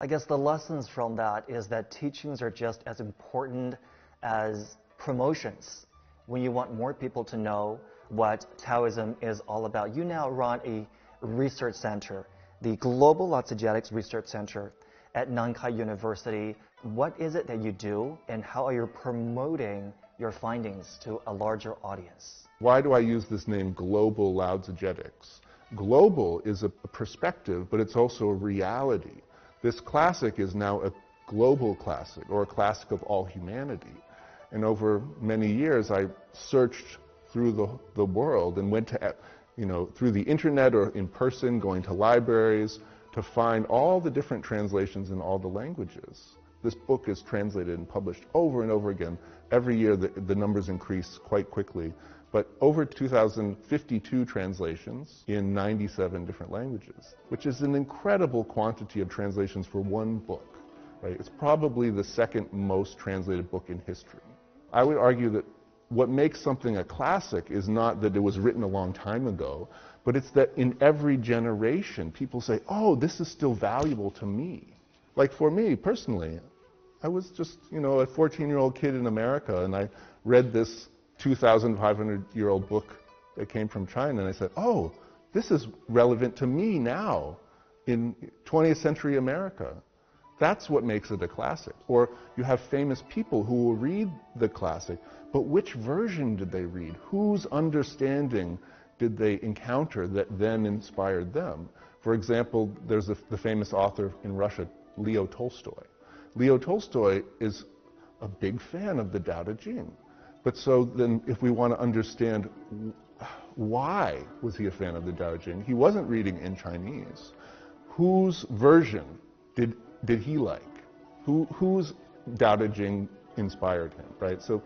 I guess the lessons from that is that teachings are just as important as promotions. When you want more people to know what Taoism is all about, you now run a research center, the Global Exegetics Research Center at Nankai University. What is it that you do, and how are you promoting your findings to a larger audience? Why do I use this name, Global Exegetics? Global is a perspective, but it's also a reality. This classic is now a global classic, or a classic of all humanity. And over many years, I searched through the world and went to, through the internet or in person, going to libraries to find all the different translations in all the languages. This book is translated and published over and over again. Every year, the numbers increase quite quickly. But over 2,052 translations in 97 different languages, which is an incredible quantity of translations for one book. Right? It's probably the second most translated book in history. I would argue that what makes something a classic is not that it was written a long time ago, but it's that in every generation, people say, oh, this is still valuable to me. Like for me, personally, I was just, a 14-year-old kid in America, and I read this 2,500-year-old book that came from China, and I said, oh, this is relevant to me now in 20th century America. That's what makes it a classic. Or you have famous people who will read the classic, but which version did they read? Whose understanding did they encounter that then inspired them? For example, there's the famous author in Russia, Leo Tolstoy. Leo Tolstoy is a big fan of the Tao Te Ching. But so then if we want to understand why was he a fan of the Tao Te Ching, he wasn't reading in Chinese. Whose version did he like? Whose Tao Te Ching inspired him, right? So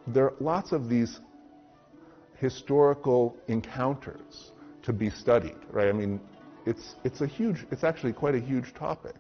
there are lots of these historical encounters to be studied, right? I mean, it's actually quite a huge topic.